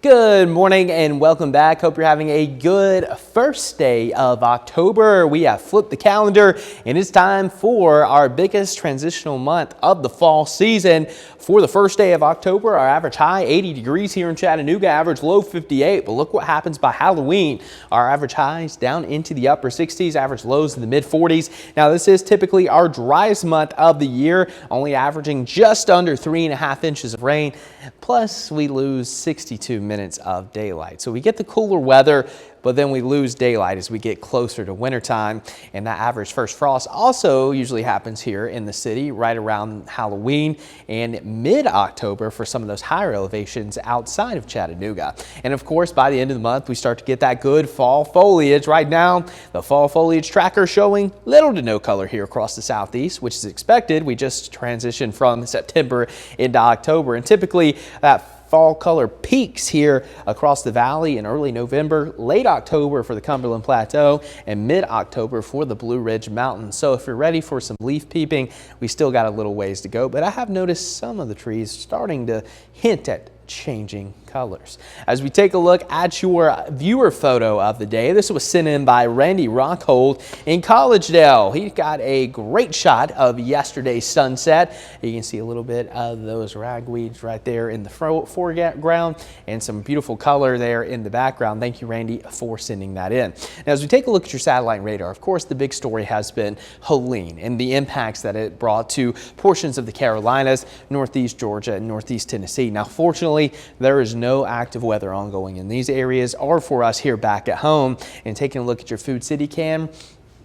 Good morning and welcome back. Hope you're having a good first day of October. We have flipped the calendar and it's time for our biggest transitional month of the fall season. For the first day of October, our average high 80 degrees here in Chattanooga, average low 58. But look what happens by Halloween. Our average highs down into the upper 60s, average lows in the mid 40s. Now this is typically our driest month of the year, only averaging just under 3.5 inches of rain. Plus we lose 62 minutes of daylight. So we get the cooler weather, but then we lose daylight as we get closer to wintertime. And that average first frost also usually happens here in the city right around Halloween and mid-October for some of those higher elevations outside of Chattanooga. And of course, by the end of the month, we start to get that good fall foliage. Right now, the fall foliage tracker showing little to no color here across the southeast, which is expected. We just transitioned from September into October, and typically that fall color peaks here across the valley in early November, late October for the Cumberland Plateau, and mid-October for the Blue Ridge Mountains. So if you're ready for some leaf peeping, we still got a little ways to go, but I have noticed some of the trees starting to hint at changing colors. As we take a look at your viewer photo of the day, this was sent in by Randy Rockhold in Collegedale. He got a great shot of yesterday's sunset. You can see a little bit of those ragweeds right there in the foreground and some beautiful color there in the background. Thank you, Randy, for sending that in. Now, as we take a look at your satellite radar, of course, the big story has been Helene and the impacts that it brought to portions of the Carolinas, northeast Georgia, and northeast Tennessee. Now, fortunately, there is no active weather ongoing in these areas or for us here back at home. And taking a look at your Food City cam,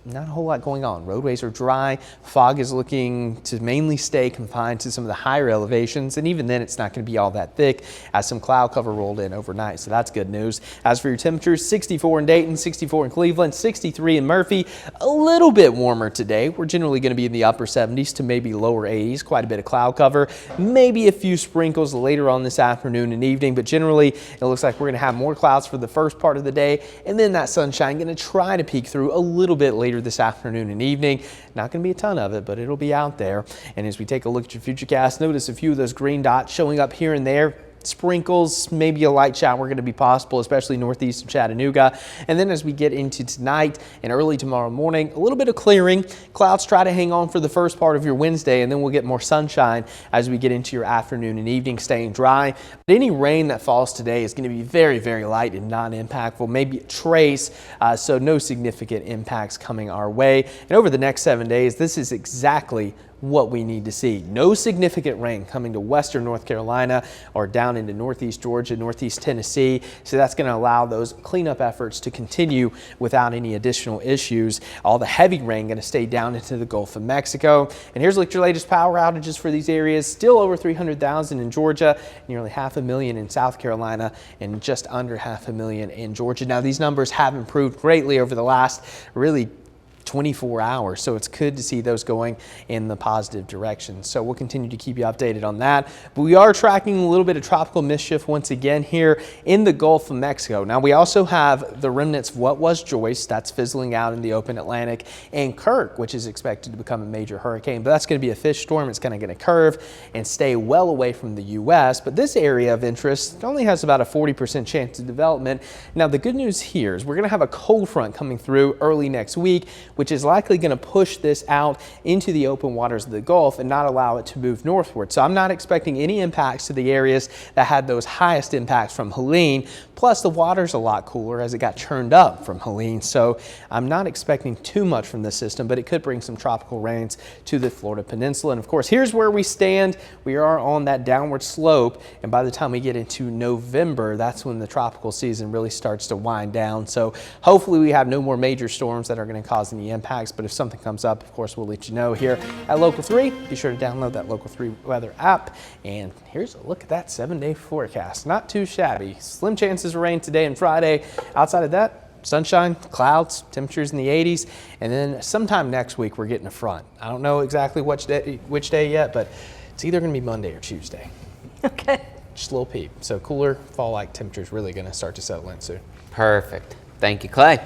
not a whole lot going on. Roadways are dry. Fog is looking to mainly stay confined to some of the higher elevations. And even then, it's not going to be all that thick as some cloud cover rolled in overnight. So that's good news. As for your temperatures, 64 in Dayton, 64 in Cleveland, 63 in Murphy. A little bit warmer today. We're generally going to be in the upper 70s to maybe lower 80s. Quite a bit of cloud cover. Maybe a few sprinkles later on this afternoon and evening. But generally, it looks like we're going to have more clouds for the first part of the day. And then that sunshine going to try to peek through a little bit later this afternoon and evening. Not going to be a ton of it, but it'll be out there. And as we take a look at your futurecast, notice a few of those green dots showing up here and there. Sprinkles, maybe a light shower going to be possible, especially northeast of Chattanooga. And then as we get into tonight and early tomorrow morning, a little bit of clearing. Clouds try to hang on for the first part of your Wednesday, and then we'll get more sunshine as we get into your afternoon and evening, staying dry. But any rain that falls today is going to be very, very light and non-impactful, maybe a trace, so no significant impacts coming our way. And over the next 7 days, this is exactly what we need to see. No significant rain coming to western North Carolina or down into northeast Georgia, northeast Tennessee. So that's going to allow those cleanup efforts to continue without any additional issues. All the heavy rain going to stay down into the Gulf of Mexico. And here's your latest power outages for these areas. Still over 300,000 in Georgia, nearly 500,000 in South Carolina, and just under 500,000 in Georgia. Now these numbers have improved greatly over the last really 24 hours. So it's good to see those going in the positive direction. So we'll continue to keep you updated on that. But we are tracking a little bit of tropical mischief once again here in the Gulf of Mexico. Now we also have the remnants of what was Joyce that's fizzling out in the open Atlantic, and Kirk, which is expected to become a major hurricane. But that's going to be a fish storm. It's going to curve and stay well away from the U.S. But this area of interest only has about a 40% chance of development. Now the good news here is we're going to have a cold front coming through early next week, which is likely going to push this out into the open waters of the Gulf and not allow it to move northward. So I'm not expecting any impacts to the areas that had those highest impacts from Helene. Plus the water's a lot cooler as it got churned up from Helene. So I'm not expecting too much from this system, but it could bring some tropical rains to the Florida Peninsula. And of course, here's where we stand. We are on that downward slope. And by the time we get into November, that's when the tropical season really starts to wind down. So hopefully we have no more major storms that are going to cause any impacts. But if something comes up, of course, we'll let you know here at Local 3. Be sure to download that Local 3 weather app. And here's a look at that 7-day forecast. Not too shabby. Slim chances of rain today and Friday. Outside of that, sunshine, clouds, temperatures in the 80s. And then sometime next week, we're getting a front. I don't know exactly which day yet, but it's either going to be Monday or Tuesday. Okay. Just a little peep. So cooler fall-like temperatures really going to start to settle in soon. Perfect. Thank you, Clay.